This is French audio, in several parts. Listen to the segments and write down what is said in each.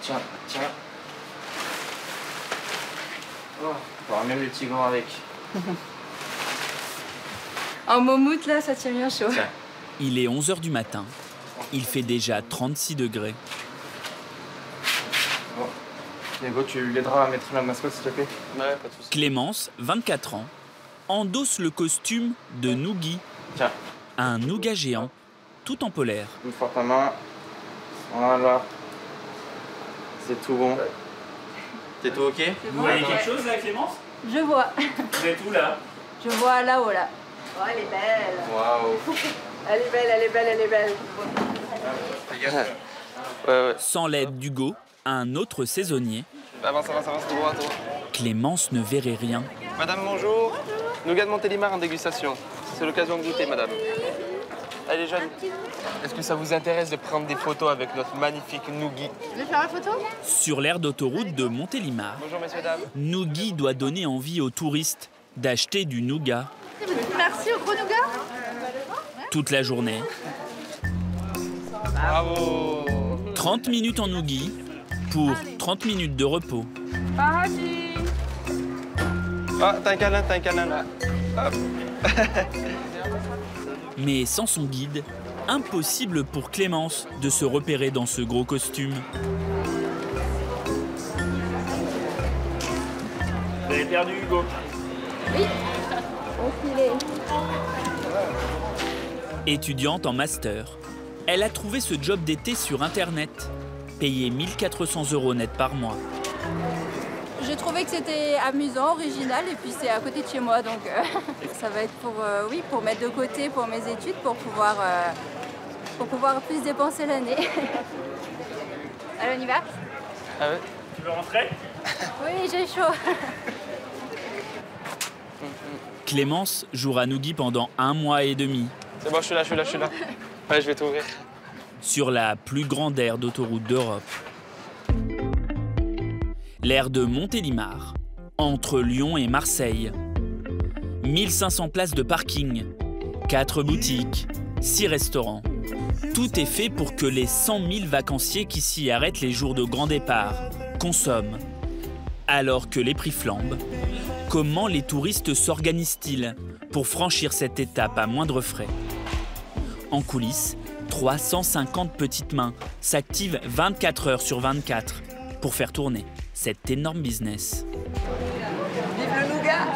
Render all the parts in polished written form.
Tiens, tiens. Oh, on aura même les petits gants avec. En moumoute, là, ça tient bien chaud. Tiens. Il est 11 h du matin. Il fait déjà 36 degrés. Bon. Diego, tu l'aideras à mettre la mascotte, s'il te plaît? Ouais, pas de soucis. Clémence, 24 ans, endosse le costume de Noogie. Tiens. Un nougat géant, tout en polaire. Une fois ta main. Voilà. C'est tout bon. T'es tout ok? Vous voyez quelque chose là, Clémence? Je vois. Vous êtes où là? Je vois là-haut, là. Oh, elle est belle. Waouh. Elle est belle, elle est belle, elle est belle. Ouais. Sans l'aide d'Hugo, un autre saisonnier, Ça va, c'est droit, toi. Clémence ne verrait rien. Madame, bonjour. Nougat de Montélimar en dégustation. C'est l'occasion de goûter, madame. Elle est jeune. Est-ce que ça vous intéresse de prendre des photos avec notre magnifique Noogie? Vous voulez faire la photo? Sur l'aire d'autoroute de Montélimar, Bonjour, messieurs, dames. Noogie doit donner envie aux touristes d'acheter du nougat Merci au gros nougat. toute la journée. Bravo. 30 minutes en Noogie pour 30 minutes de repos. Paradis. Ah, t'as un câlin, là. Hop. Mais sans son guide, impossible pour Clémence de se repérer dans ce gros costume. Vous avez perdu Hugo? Oui. Enfilé. Étudiante en master, elle a trouvé ce job d'été sur Internet, payé 1 400 € net par mois. J'ai trouvé que c'était amusant, original, et puis c'est à côté de chez moi, donc ça va être pour mettre de côté pour mes études, pour pouvoir plus dépenser l'année. Allez, on y va? Ah ouais? Tu veux rentrer? Oui, j'ai chaud. Clémence jouera Noogie pendant 1 mois et demi, C'est bon, je suis là. Ouais, je vais t'ouvrir. sur la plus grande aire d'autoroute d'Europe. L'aire de Montélimar, entre Lyon et Marseille. 1500 places de parking, 4 boutiques, 6 restaurants. Tout est fait pour que les 100 000 vacanciers qui s'y arrêtent les jours de grand départ consomment. Alors que les prix flambent, comment les touristes s'organisent-ils pour franchir cette étape à moindre frais? En coulisses, 350 petites mains s'activent 24 heures sur 24 pour faire tourner cet énorme business. Vive le nougat.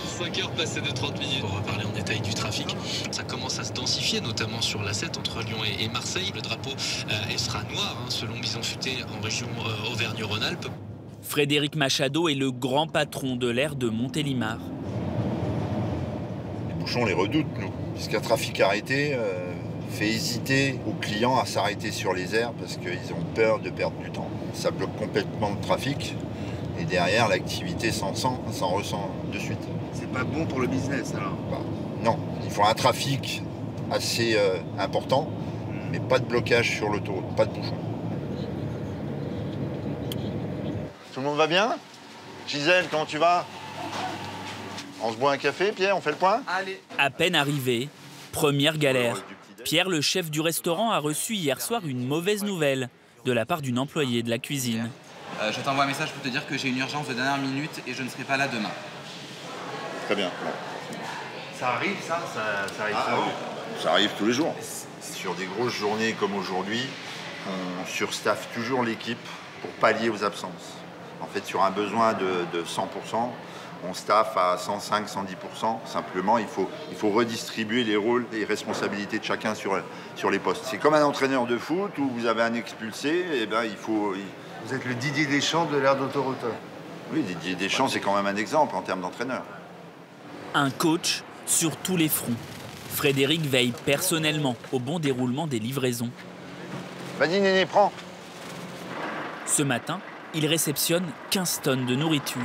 5 heures passées de 30 minutes. On va parler en détail du trafic. Ça commence à se densifier, notamment sur l'A7 entre Lyon et Marseille. Le drapeau elle sera noir, selon Bison Futé, en région Auvergne-Rhône-Alpes. Frédéric Machado est le grand patron de l'aire de Montélimar. Les bouchons, on les redoute, nous. Puisqu'un trafic arrêté fait hésiter aux clients à s'arrêter sur les aires parce qu'ils ont peur de perdre du temps. Ça bloque complètement le trafic et derrière, l'activité s'en ressent de suite. C'est pas bon pour le business, alors? Non, il faut un trafic assez important, mais pas de blocage sur l'autoroute, pas de bouchons. Tout le monde va bien? Gisèle, comment tu vas? On se boit un café, Pierre, on fait le point? Allez. À peine arrivé, première galère. Pierre, le chef du restaurant, a reçu hier soir une mauvaise nouvelle de la part d'une employée de la cuisine. Je t'envoie un message pour te dire que j'ai une urgence de dernière minute et je ne serai pas là demain. Très bien. Ça arrive, ça arrive souvent. Ça arrive tous les jours. Sur des grosses journées comme aujourd'hui, on surstaffe toujours l'équipe pour pallier aux absences. En fait, sur un besoin de 100%, on staffe à 105, 110%. Simplement, il faut redistribuer les rôles et les responsabilités de chacun sur les postes. C'est comme un entraîneur de foot où vous avez un expulsé, et ben il faut... Vous êtes le Didier Deschamps de l'aire d'autoroute. Oui, Didier Deschamps, c'est quand même un exemple en termes d'entraîneur. Un coach sur tous les fronts. Frédéric veille personnellement au bon déroulement des livraisons. Vas-y, Néné, prends. Ce matin, il réceptionne 15 tonnes de nourriture,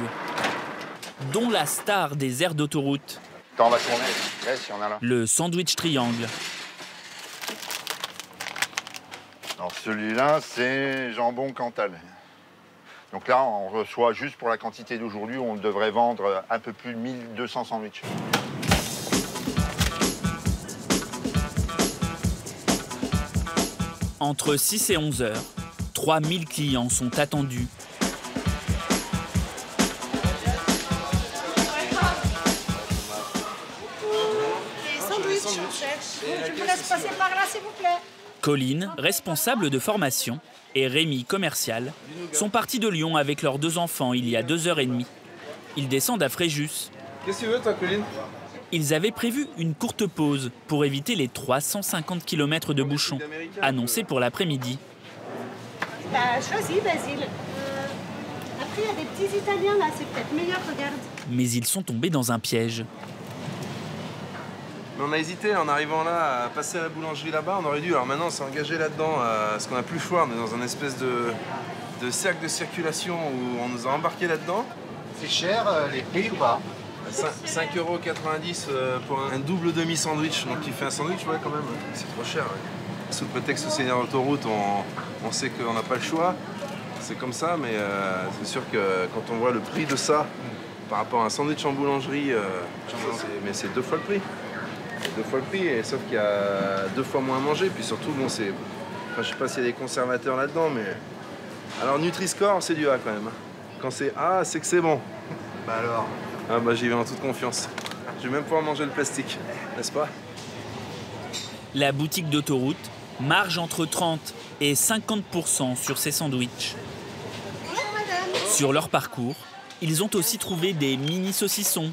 dont la star des aires d'autoroute, Attends, on va tourner. Ouais, si on a là. le sandwich triangle. Alors celui-là, c'est jambon Cantal. Donc là, on reçoit juste pour la quantité d'aujourd'hui, on devrait vendre un peu plus de 1200 sandwichs. Entre 6 et 11 heures, 3000 clients sont attendus. Je vous laisse passer par là, s'il vous plaît. Colline, responsable de formation, et Rémi, commercial, sont partis de Lyon avec leurs 2 enfants il y a 2h30. Ils descendent à Fréjus. Qu'est-ce que tu veux, toi, Colline? Ils avaient prévu une courte pause pour éviter les 350 km de bouchons, annoncés pour l'après-midi. Bah, choisis, Basile. Après, il y a des petits Italiens, là, c'est peut-être meilleur, regarde. Mais ils sont tombés dans un piège. Mais on a hésité en arrivant là à passer à la boulangerie là-bas. On aurait dû, alors maintenant on s'est engagé là-dedans parce qu'on n'a plus le choix. On est dans un espèce de cercle de circulation où on nous a embarqués là-dedans. C'est cher les prix ou pas? 5,90 € pour un double demi-sandwich. Donc qui fait un sandwich, ouais, quand même. C'est trop cher. Ouais. Sous le prétexte que c'est une autoroute, on sait qu'on n'a pas le choix. C'est comme ça, mais c'est sûr que quand on voit le prix de ça par rapport à un sandwich en boulangerie, c'est 2 fois le prix. 2 fois le prix, et sauf qu'il y a 2 fois moins à manger. Puis surtout, bon, c'est. Enfin, je sais pas s'il y a des conservateurs là-dedans, mais. Alors, Nutri-Score, c'est du A quand même. Quand c'est A, c'est que c'est bon. Bah alors? Ah, bah j'y vais en toute confiance. Je vais même pouvoir manger le plastique, n'est-ce pas? La boutique d'autoroute marge entre 30 et 50% sur ces sandwichs. Sur leur parcours, ils ont aussi trouvé des mini-saucissons,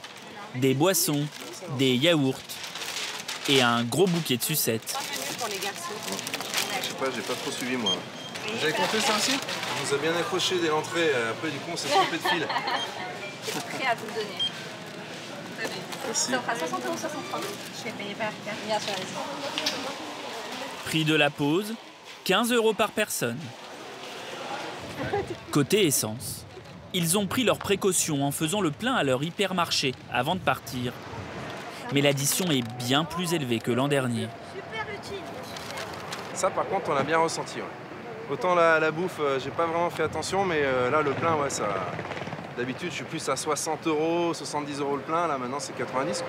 des boissons, des yaourts et un gros bouquet de sucettes. Pour les garçons. Je sais pas, j'ai pas trop suivi moi. Vous avez compté ça aussi? On nous a bien accroché dès l'entrée, après du coup on s'est trompé de fil. Je suis prêt à vous le donner. Merci. Ça fera 60 € 63. Je vais payer par carte. Bien sûr, allez-y. Prix de la pause, 15 € par personne. Côté essence, ils ont pris leurs précautions en faisant le plein à leur hypermarché avant de partir. Mais l'addition est bien plus élevée que l'an dernier. Super utile. Ça par contre on l'a bien ressenti. Ouais. Autant la bouffe, j'ai pas vraiment fait attention, mais là le plein, ouais, ça. D'habitude je suis plus à 60 €, 70 € le plein, là maintenant c'est 90 quoi.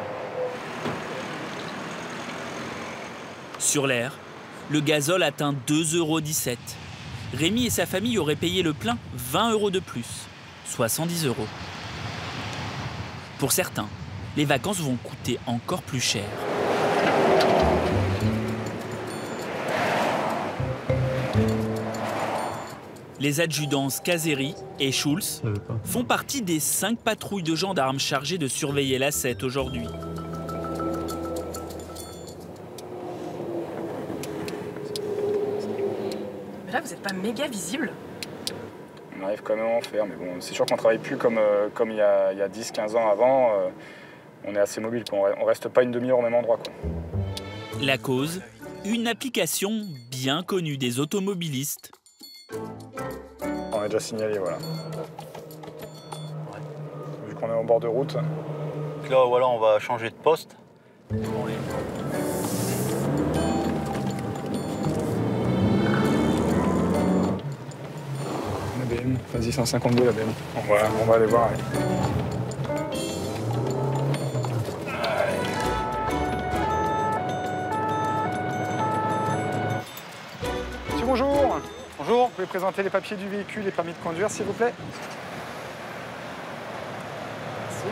Sur l'air, le gazole atteint 2,17 €. Rémi et sa famille auraient payé le plein 20 € de plus, soit 110 €. Pour certains, les vacances vont coûter encore plus cher. Les adjudants Scazeri et Schulz font partie des 5 patrouilles de gendarmes chargées de surveiller l'A7 aujourd'hui. Mais là, vous n'êtes pas méga visible. On arrive quand même à en faire, mais bon, c'est sûr qu'on ne travaille plus comme il y a 10-15 ans avant. On est assez mobile, quoi. On reste pas une demi-heure au même endroit, quoi. La cause, une application bien connue des automobilistes. On a déjà signalé, voilà. Vu qu'on est en bord de route. Donc là, voilà, on va changer de poste. La BM, vas-y, 152 la BM. On va aller voir. Allez. Monsieur, bonjour. Bonjour. Vous pouvez présenter les papiers du véhicule et permis de conduire, s'il vous plaît? Merci.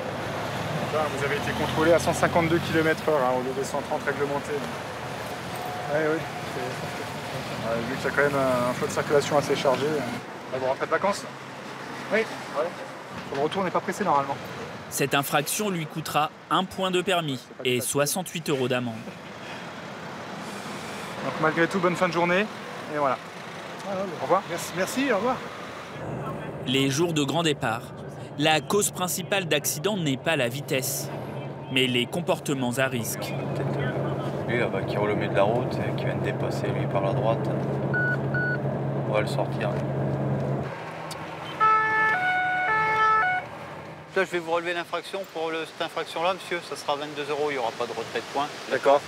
Là, vous avez été contrôlé à 152 km/h au lieu des 130 réglementés. Oui. Vu qu'il y a quand même un flot de circulation assez chargé. Vous rentrez de vacances? Oui. Ouais. Sur le retour, on n'est pas pressé normalement. Cette infraction lui coûtera 1 point de permis et 68 € d'amende. Donc malgré tout, bonne fin de journée. Et voilà. Au revoir. Merci, au revoir. Les jours de grand départ, la cause principale d'accident n'est pas la vitesse, mais les comportements à risque. Lui là-bas qui roule au milieu de la route et qui vient de dépasser lui par la droite. On va le sortir. Là, je vais vous relever l'infraction pour cette infraction-là, monsieur. Ça sera 22 €, il n'y aura pas de retrait de points. D'accord.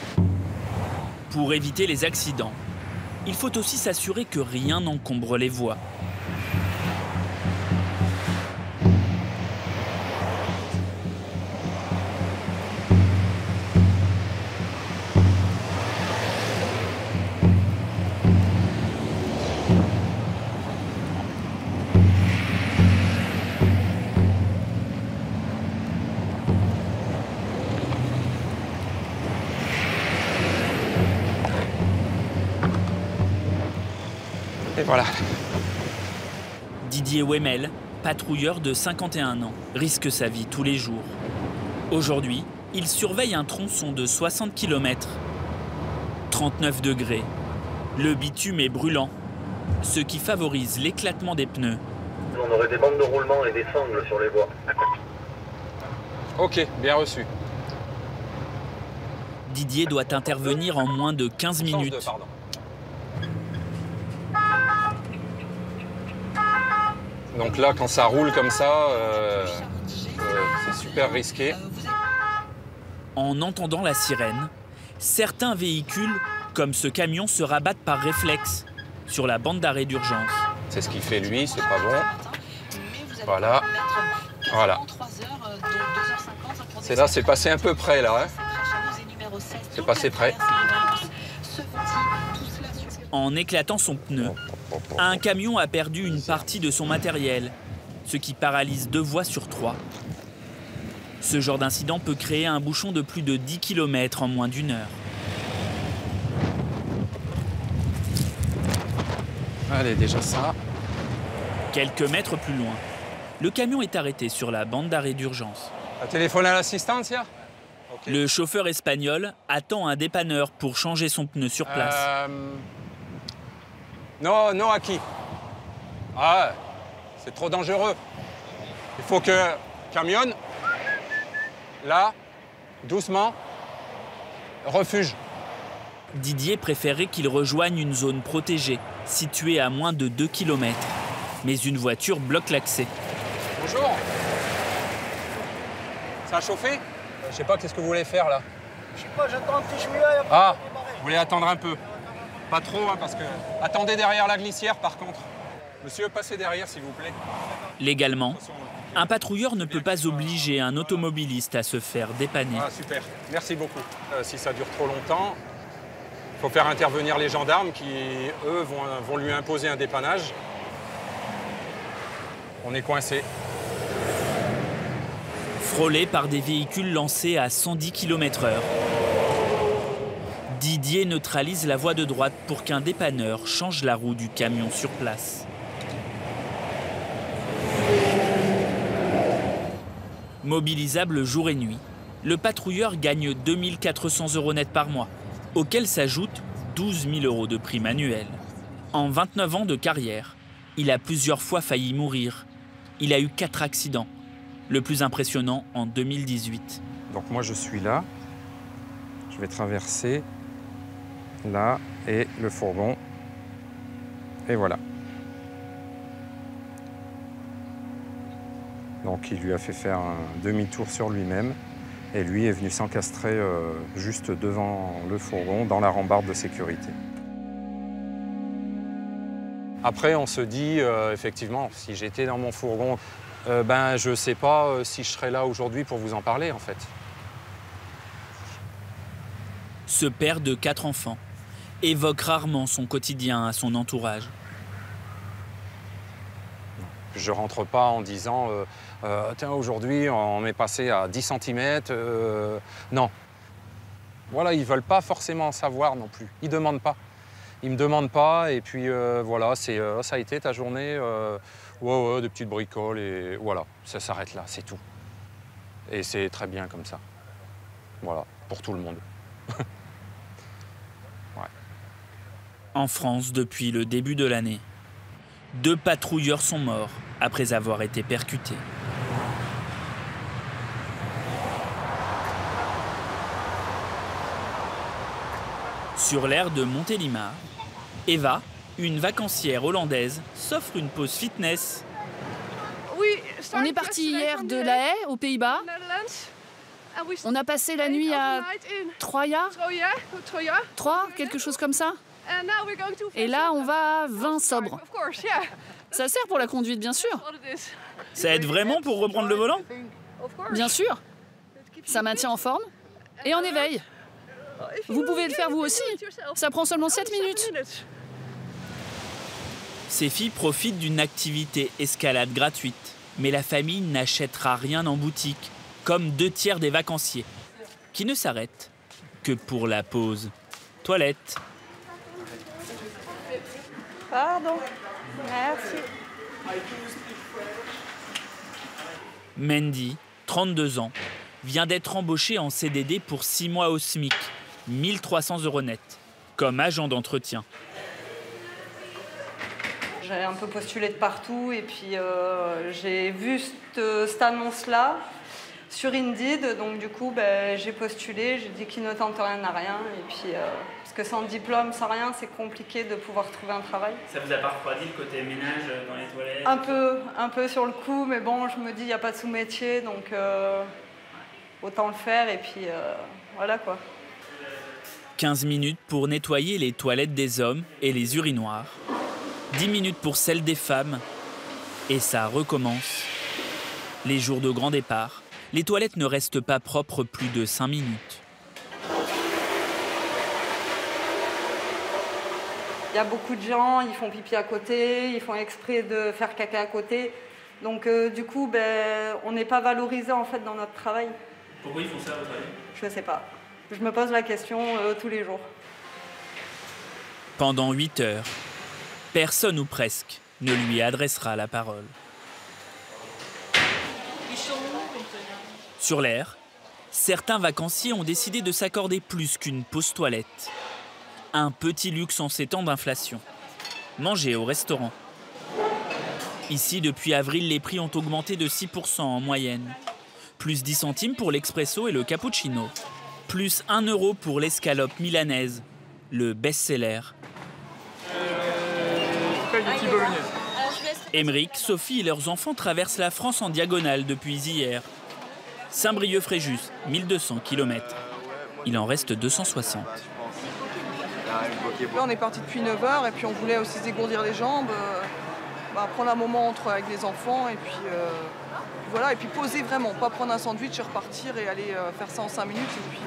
Pour éviter les accidents, il faut aussi s'assurer que rien n'encombre les voies. Et voilà. Didier Wemmel, patrouilleur de 51 ans, risque sa vie tous les jours. Aujourd'hui, il surveille un tronçon de 60 km. 39 degrés. Le bitume est brûlant, ce qui favorise l'éclatement des pneus. On aurait des bandes de roulement et des sangles sur les voies. Ok, bien reçu. Didier doit intervenir en moins de 15 minutes. Donc là, quand ça roule comme ça, c'est super risqué. En entendant la sirène, certains véhicules, comme ce camion, se rabattent par réflexe sur la bande d'arrêt d'urgence. C'est ce qu'il fait lui, c'est pas bon. Voilà. Voilà. C'est là, c'est passé un peu près là. Hein. C'est passé près. En éclatant son pneu, un camion a perdu une partie de son matériel, ce qui paralyse 2 voies sur 3. Ce genre d'incident peut créer un bouchon de plus de 10 km en moins d'1 heure. Allez, déjà ça. Quelques mètres plus loin, le camion est arrêté sur la bande d'arrêt d'urgence. T'as téléphoné à l'assistance, là ? Okay. Le chauffeur espagnol attend un dépanneur pour changer son pneu sur place. Non, à qui ? Ah, c'est trop dangereux. Il faut que camionne, là, doucement, refuge. Didier préférait qu'il rejoigne une zone protégée, située à moins de 2 km. Mais une voiture bloque l'accès. Bonjour. Ça a chauffé ? Je sais pas, qu'est-ce que vous voulez faire là ? Je sais pas, j'attends un petit chouïa. Ah, vous voulez attendre un peu ? Pas trop, hein, parce que... Attendez derrière la glissière, par contre. Monsieur, passez derrière, s'il vous plaît. Légalement, un patrouilleur ne peut pas obliger un automobiliste à se faire dépanner. Ah, super. Merci beaucoup. Si ça dure trop longtemps, il faut faire intervenir les gendarmes qui, eux, vont lui imposer un dépannage. On est coincé. Frôlé par des véhicules lancés à 110 km/h. Didier neutralise la voie de droite pour qu'un dépanneur change la roue du camion sur place. Mobilisable jour et nuit, le patrouilleur gagne 2 400 € net par mois, auxquels s'ajoutent 12 000 € de prime annuelle. En 29 ans de carrière, il a plusieurs fois failli mourir. Il a eu 4 accidents, le plus impressionnant en 2018. Donc moi je suis là, je vais traverser là et le fourgon, et voilà. Donc il lui a fait faire un demi-tour sur lui-même et lui est venu s'encastrer juste devant le fourgon dans la rambarde de sécurité. Après on se dit effectivement, si j'étais dans mon fourgon, je ne sais pas si je serais là aujourd'hui pour vous en parler en fait. Ce père de 4 enfants évoque rarement son quotidien à son entourage. Je ne rentre pas en disant tiens, aujourd'hui on est passé à 10 cm. Non. Voilà, ils ne veulent pas forcément en savoir non plus. Ils ne demandent pas. Ils ne me demandent pas et puis voilà, ça a été ta journée. Ouais, des petites bricoles et voilà, ça s'arrête là, c'est tout. Et c'est très bien comme ça. Voilà, pour tout le monde. Ouais. En France, depuis le début de l'année, 2 patrouilleurs sont morts après avoir été percutés. Sur l'aire de Montélimar, Eva, une vacancière hollandaise, s'offre une pause fitness. On est parti hier de La Haye, aux Pays-Bas. On a passé la nuit à Troya, quelque chose comme ça. Et là, on va à 20 sobre. Ça sert pour la conduite, bien sûr. Ça aide vraiment pour reprendre le volant ? Bien sûr. Ça maintient en forme et en éveil. Vous pouvez le faire vous aussi. Ça prend seulement 7 minutes. Ces filles profitent d'une activité escalade gratuite. Mais la famille n'achètera rien en boutique, comme 2 tiers des vacanciers, qui ne s'arrêtent que pour la pause toilette. Pardon. Merci. Mandy, 32 ans, vient d'être embauchée en CDD pour 6 mois au SMIC, 1 300 € net, comme agent d'entretien. J'ai un peu postulé de partout et puis j'ai vu cette annonce-là sur Indeed. Donc du coup, j'ai postulé, j'ai dit qu'il ne tente rien n'a rien. Et puis, parce que sans diplôme, sans rien, c'est compliqué de pouvoir trouver un travail. Ça vous a pas refroidi le côté ménage dans les toilettes? Un peu sur le coup, mais bon, je me dis, il n'y a pas de sous-métier, donc autant le faire et puis voilà quoi. 15 minutes pour nettoyer les toilettes des hommes et les urinoirs. 10 minutes pour celles des femmes. Et ça recommence. Les jours de grand départ, les toilettes ne restent pas propres plus de 5 minutes. Il y a beaucoup de gens, ils font pipi à côté, ils font exprès de faire caca à côté. Donc du coup, on n'est pas valorisé en fait dans notre travail. Pourquoi ils font ça à votre avis? Je ne sais pas. Je me pose la question tous les jours. Pendant 8 heures, personne ou presque ne lui adressera la parole. Sur l'air, certains vacanciers ont décidé de s'accorder plus qu'une pause toilette. Un petit luxe en ces temps d'inflation. Manger au restaurant. Ici, depuis avril, les prix ont augmenté de 6% en moyenne. Plus 10 centimes pour l'expresso et le cappuccino. Plus 1 € pour l'escalope milanaise, le best-seller. Émeric, Sophie et leurs enfants traversent la France en diagonale depuis hier. Saint-Brieuc-Fréjus, 1200 km. Il en reste 260. Là, on est parti depuis 9 h et puis on voulait aussi se dégourdir les jambes, prendre un moment avec les enfants et puis voilà, et puis poser vraiment, pas prendre un sandwich et repartir et aller faire ça en 5 minutes. Et puis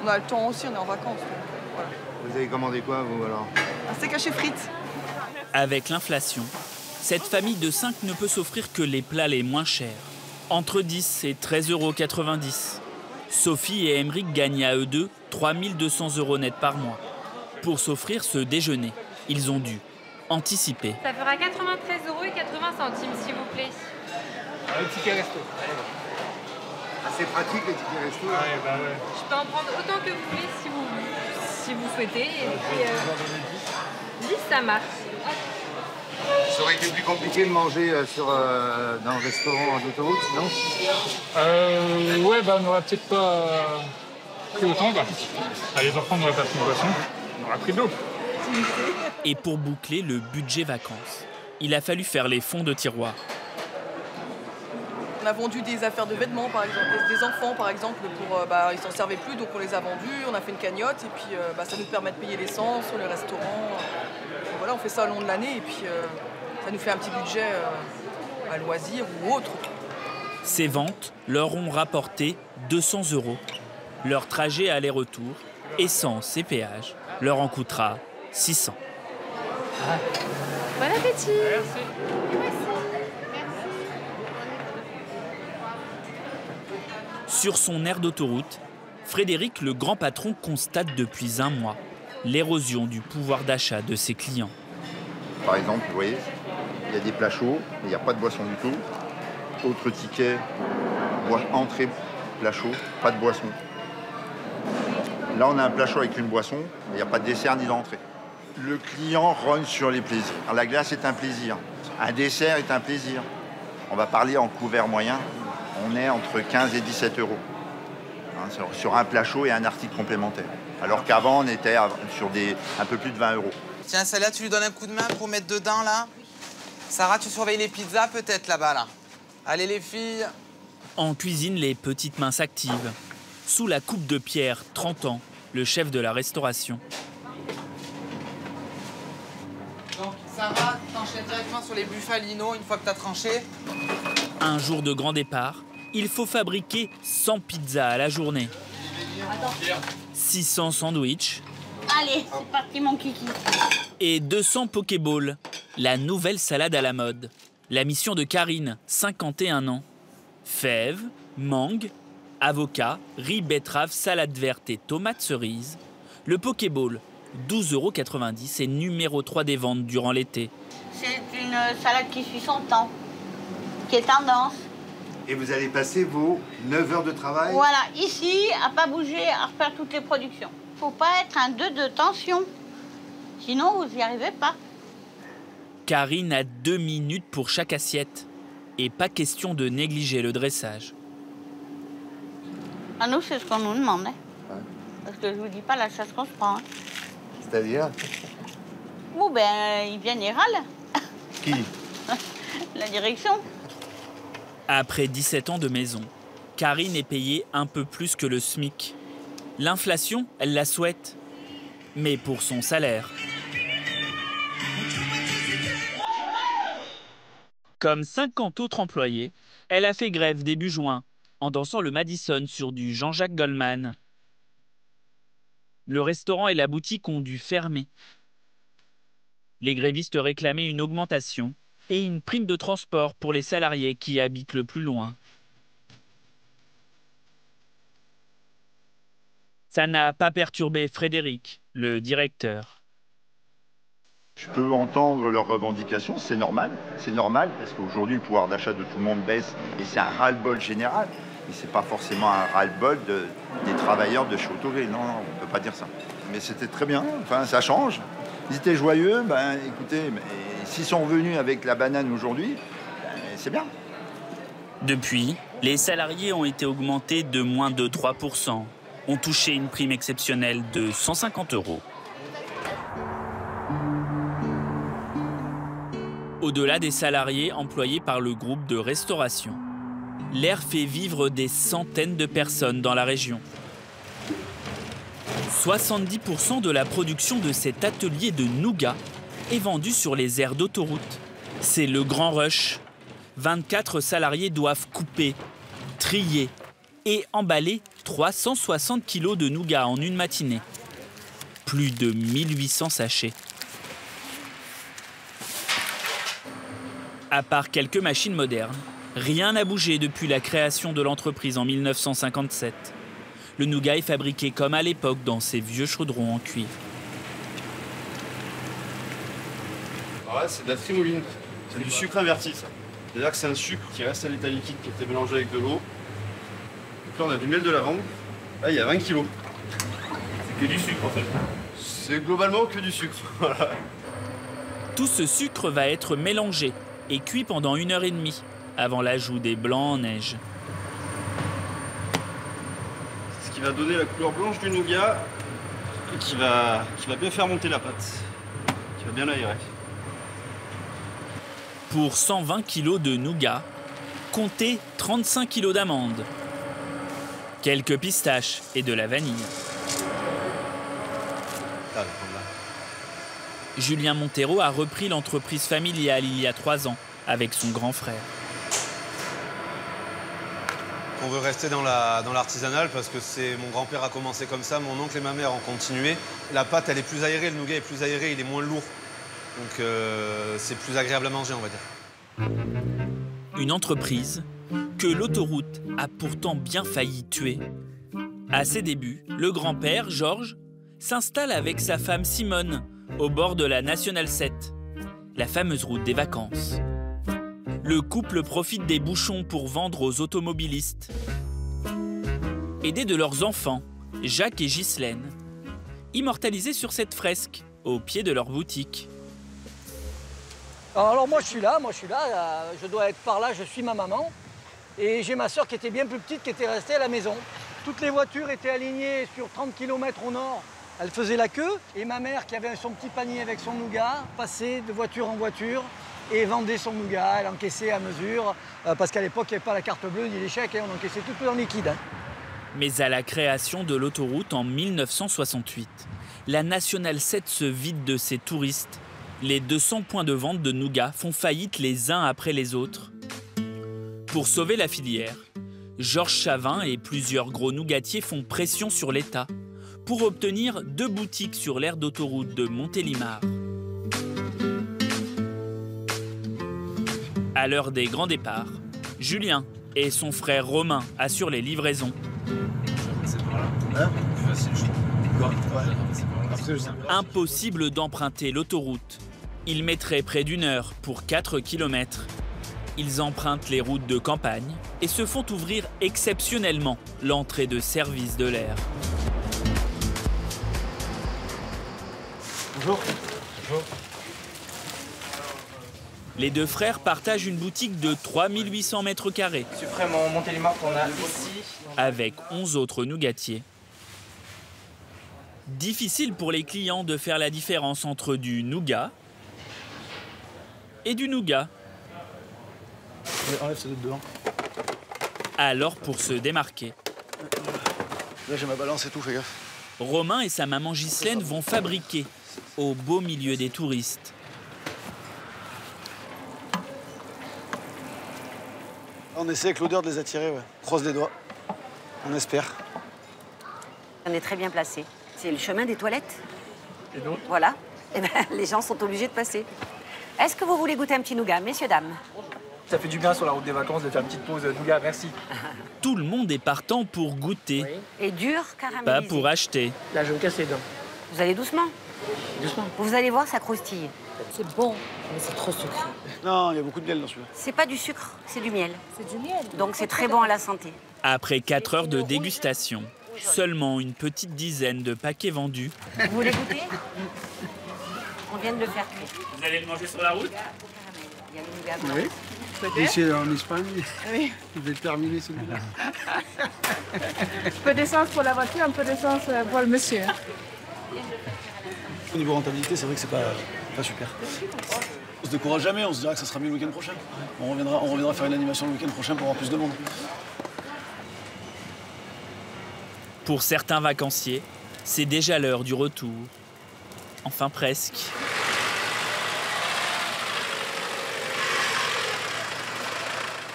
on a le temps aussi, on est en vacances. Donc, voilà. Vous avez commandé quoi vous alors? Un steak haché frites. Avec l'inflation, cette famille de 5 ne peut s'offrir que les plats les moins chers. Entre 10 et 13,90 €. Sophie et Émeric gagnent à eux deux 3 200 € net par mois. Pour s'offrir ce déjeuner, ils ont dû anticiper. Ça fera 93 € et 80 centimes, s'il vous plaît. Un ticket resto. C'est pratique les tickets resto. Ouais. Je peux en prendre autant que vous voulez si vous souhaitez. Et puis 10, ça marche. Ça aurait été plus compliqué de manger dans un restaurant d'autoroute, non? Ouais, on n'aurait peut-être pas pris autant. Les enfants n'auraient pas pris de boisson, on aurait pris de l'eau. Et pour boucler le budget vacances, il a fallu faire les fonds de tiroir. On a vendu des affaires de vêtements, par exemple, des enfants, par exemple, pour ils s'en servaient plus, donc on les a vendus, on a fait une cagnotte, et puis ça nous permet de payer l'essence, le restaurant. Voilà, on fait ça au long de l'année, et puis ça nous fait un petit budget à loisir ou autre. Ces ventes leur ont rapporté 200 €. Leur trajet aller-retour, essence et péage, leur en coûtera 600. Bon appétit. Merci. Sur son aire d'autoroute, Frédéric, le grand patron, constate depuis un mois l'érosion du pouvoir d'achat de ses clients. Par exemple, vous voyez, il y a des plats chauds, mais il n'y a pas de boisson du tout. Autre ticket, entrée, plat chaud, pas de boisson. Là, on a un plat chaud avec une boisson, mais il n'y a pas de dessert ni d'entrée. Le client rogne sur les plaisirs. Alors, la glace est un plaisir. Un dessert est un plaisir. On va parler en couvert moyen. On est entre 15 et 17 € sur un plat chaud et un article complémentaire. Alors qu'avant, on était sur un peu plus de 20 €. Tiens, celle-là, tu lui donnes un coup de main pour mettre dedans, là. Sarah, tu surveilles les pizzas, peut-être, là-bas, là. Allez, les filles. En cuisine, les petites mains s'activent. Sous la coupe de Pierre, 30 ans, le chef de la restauration. Donc, Sarah, t'enchaînes directement sur les buffalinos une fois que t'as tranché. Un jour de grand départ, il faut fabriquer 100 pizzas à la journée. 600 sandwichs. Allez, c'est parti mon kiki. Et 200 pokéballs, la nouvelle salade à la mode. La mission de Karine, 51 ans. Fèves, mangue, avocat, riz, betterave, salade verte et tomates cerises. Le pokéball, 12,90 € et numéro 3 des ventes durant l'été. C'est une salade qui suit son temps, qui est tendance. Et vous allez passer vos 9 heures de travail? Voilà, ici, à pas bouger, à refaire toutes les productions. Faut pas être un 2 de tension, sinon vous n'y arrivez pas. Karine a 2 minutes pour chaque assiette. Et pas question de négliger le dressage. À nous, c'est ce qu'on nous demande. Hein. Ouais. Parce que je vous dis pas la chasse qu'on se prend. Hein. C'est-à-dire? Bon, ben, ils viennent et râlent. Qui? La direction. Après 17 ans de maison, Karine est payée un peu plus que le SMIC. L'inflation, elle la souhaite. Mais pour son salaire. Comme 50 autres employés, elle a fait grève début juin, en dansant le Madison sur du Jean-Jacques Goldman. Le restaurant et la boutique ont dû fermer. Les grévistes réclamaient une augmentation et une prime de transport pour les salariés qui habitent le plus loin. Ça n'a pas perturbé Frédéric, le directeur. Je peux entendre leurs revendications, c'est normal parce qu'aujourd'hui le pouvoir d'achat de tout le monde baisse et c'est un ras-le-bol général. Et c'est pas forcément un ras-le-bol des travailleurs de chez Autogrill, non, on peut pas dire ça. Mais c'était très bien, enfin ça change. Ils étaient joyeux, ben écoutez, s'ils sont revenus avec la banane aujourd'hui, ben, c'est bien. Depuis, les salariés ont été augmentés de moins de 3%, ont touché une prime exceptionnelle de 150 €. Au-delà des salariés employés par le groupe de restauration, l'air fait vivre des centaines de personnes dans la région. 70% de la production de cet atelier de nougat est vendue sur les aires d'autoroute. C'est le grand rush. 24 salariés doivent couper, trier et emballer 360 kg de nougat en une matinée. Plus de 1800 sachets. À part quelques machines modernes, rien n'a bougé depuis la création de l'entreprise en 1957. Le nougat est fabriqué comme à l'époque dans ces vieux chaudrons en cuivre. Ouais, c'est de la trémoline. C'est du sucre inverti, ça. C'est-à-dire que c'est un sucre qui reste à l'état liquide, qui était mélangé avec de l'eau. Donc là, on a du miel de lavande. Là, il y a 20 kilos. C'est que du sucre, en fait. C'est globalement que du sucre. Voilà. Tout ce sucre va être mélangé et cuit pendant 1h30 avant l'ajout des blancs en neige. C'est ce qui va donner la couleur blanche du nougat et qui va bien faire monter la pâte, qui va bien l'aérer. Pour 120 kg de nougat, comptez 35 kg d'amandes, quelques pistaches et de la vanille. Julien Montero a repris l'entreprise familiale il y a 3 ans avec son grand frère. On veut rester dans l'artisanal parce que mon grand-père a commencé comme ça, mon oncle et ma mère ont continué. La pâte, elle est plus aérée, le nougat est plus aéré, il est moins lourd. Donc c'est plus agréable à manger, on va dire. Une entreprise que l'autoroute a pourtant bien failli tuer. À ses débuts, le grand-père, Georges, s'installe avec sa femme Simone au bord de la Nationale 7, la fameuse route des vacances. Le couple profite des bouchons pour vendre aux automobilistes. Aidés de leurs enfants, Jacques et Ghislaine, immortalisés sur cette fresque au pied de leur boutique. Alors moi je suis là, je dois être par là, je suis ma maman. Et j'ai ma soeur qui était bien plus petite, qui était restée à la maison. Toutes les voitures étaient alignées sur 30 km au nord. Elle faisait la queue. Et ma mère, qui avait son petit panier avec son nougat, passait de voiture en voiture et vendait son nougat. Elle encaissait à mesure, parce qu'à l'époque, il n'y avait pas la carte bleue ni les chèques, on encaissait tout en liquide. Mais à la création de l'autoroute en 1968, la Nationale 7 se vide de ses touristes. Les 200 points de vente de nougat font faillite les uns après les autres. Pour sauver la filière, Georges Chavin et plusieurs gros nougatiers font pression sur l'État pour obtenir 2 boutiques sur l'aire d'autoroute de Montélimar. À l'heure des grands départs, Julien et son frère Romain assurent les livraisons. C'est par là. Hein? Plus facile, je trouve. Quoi? Ouais. Impossible d'emprunter l'autoroute. Ils mettraient près d'1 heure pour 4 km. Ils empruntent les routes de campagne et se font ouvrir exceptionnellement l'entrée de service de l'air. Bonjour. Bonjour. Les deux frères partagent une boutique de 3800 mètres carrés. Suprême en Montélimar qu'on a ici. Avec 11 autres nougatiers. Difficile pour les clients de faire la différence entre du nougat et du nougat. Enlève ça de devant. Alors pour se démarquer. Là j'ai ma balance et tout, fais gaffe. Romain et sa maman Ghislaine vont fabriquer au beau milieu des touristes. On essaie avec l'odeur de les attirer, ouais. Croise les doigts. On espère. On est très bien placé. C'est le chemin des toilettes. Et donc? Voilà. Et ben, les gens sont obligés de passer. Est-ce que vous voulez goûter un petit nougat, messieurs, dames? Ça fait du bien sur la route des vacances de faire une petite pause nougat, merci. Tout le monde est partant pour goûter. Et dur, caramélisé. Pas pour acheter. Là, je vais me casse les dents. Vous allez doucement. Doucement. Vous allez voir, ça croustille. C'est bon, mais c'est trop sucré. Non, il y a beaucoup de miel dans celui-là. C'est pas du sucre, c'est du miel. C'est du miel. Donc c'est très bon à la santé. Après 4 heures de dégustation, seulement une petite dizaine de paquets vendus. Vous voulez goûter? On vient de le faire cuire. Vous allez le manger sur la route? Il y a le nougat. Oui. Ici en Espagne, Oui. je vais terminer celui-là. Un peu d'essence pour la voiture, un peu d'essence pour le monsieur. Au niveau rentabilité, c'est vrai que c'est pas super. On se décourage jamais, on se dira que ça sera mieux le week-end prochain. On reviendra faire une animation le week-end prochain pour avoir plus de monde. Pour certains vacanciers, c'est déjà l'heure du retour. Enfin presque.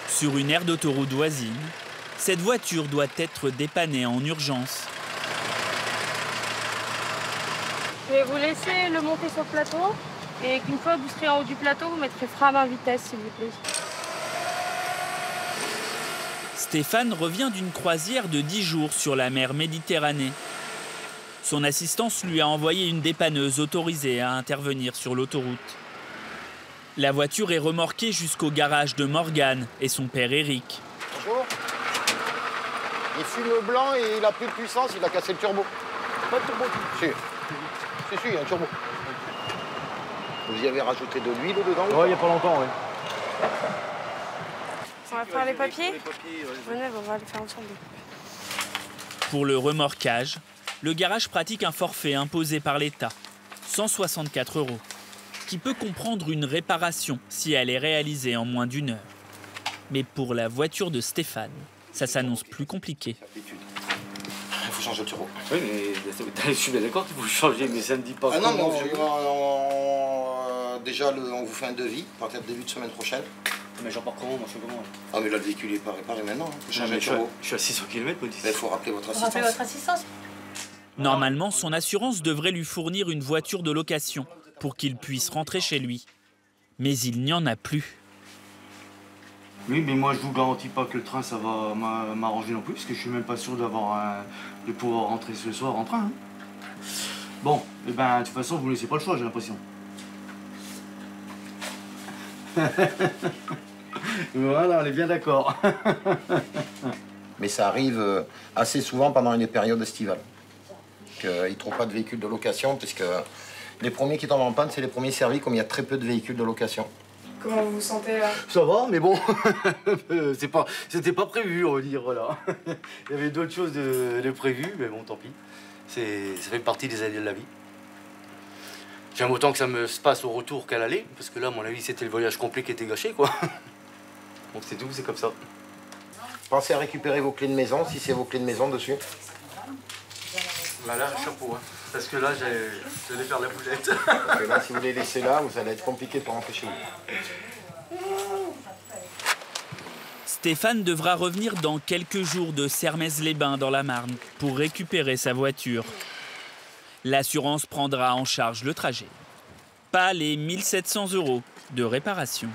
Sur une aire d'autoroute voisine, cette voiture doit être dépannée en urgence. Je vais vous laisser le monter sur le plateau et qu'une fois que vous serez en haut du plateau, vous mettrez frein à main vitesse, s'il vous plaît. Stéphane revient d'une croisière de 10 jours sur la mer Méditerranée. Son assistance lui a envoyé une dépanneuse autorisée à intervenir sur l'autoroute. La voiture est remorquée jusqu'au garage de Morgane et son père Eric. Bonjour. Il fume blanc et il a plus de puissance, il a cassé le turbo. Pas de turbo? Si, il y a un turbo. Vous y avez rajouté de l'huile dedans? Ouais, il n'y a pas longtemps, ouais. On va faire les papiers? Venez, on va les faire ensemble. Pour le remorquage, le garage pratique un forfait imposé par l'État, 164 €, qui peut comprendre une réparation si elle est réalisée en moins d'1 heure. Mais pour la voiture de Stéphane, ça s'annonce plus compliqué. Il faut changer le turbo. Oui, mais je suis bien d'accord qu'il faut changer, mais ça ne dit pas. Ah non, mais déjà, on vous fait un devis, à partir de début de semaine prochaine. Mais j'en pars comment? Moi, je fais comment? Ah, mais là, le véhicule n'est pas réparé maintenant. Il faut changer le turbo. Je suis à 600 km, il faut rappeler votre assistance. Rappelez votre assistance. Normalement, son assurance devrait lui fournir une voiture de location pour qu'il puisse rentrer chez lui. Mais il n'y en a plus. Oui, mais moi, je vous garantis pas que le train, ça va m'arranger non plus, parce que je suis même pas sûr de pouvoir rentrer ce soir en train. Hein. Bon, et ben, de toute façon, vous ne laissez pas le choix, j'ai l'impression. Voilà, on est bien d'accord. Mais ça arrive assez souvent pendant une période estivale. Ils ne trouvent pas de véhicules de location, puisque les premiers qui tombent en panne, c'est les premiers servis, comme il y a très peu de véhicules de location. Comment vous vous sentez là? Ça va, mais bon, c'était pas prévu, on va dire, voilà. Il y avait d'autres choses de prévues, mais bon, tant pis. Ça fait partie des aléas de la vie. J'aime autant que ça me se passe au retour qu'à l'aller, parce que là, à mon avis, c'était le voyage complet qui était gâché, quoi. Donc c'est tout, c'est comme ça. Pensez à récupérer vos clés de maison, si c'est vos clés de maison dessus. Bah là, chapeau, hein. Parce que là, j'allais faire la boulette. Parce que là, si vous les laissez là, vous allez être compliqué pour rentrer chez vous. Stéphane devra revenir dans quelques jours de Sermaises-les-Bains dans la Marne pour récupérer sa voiture. L'assurance prendra en charge le trajet. Pas les 1 700 € de réparation.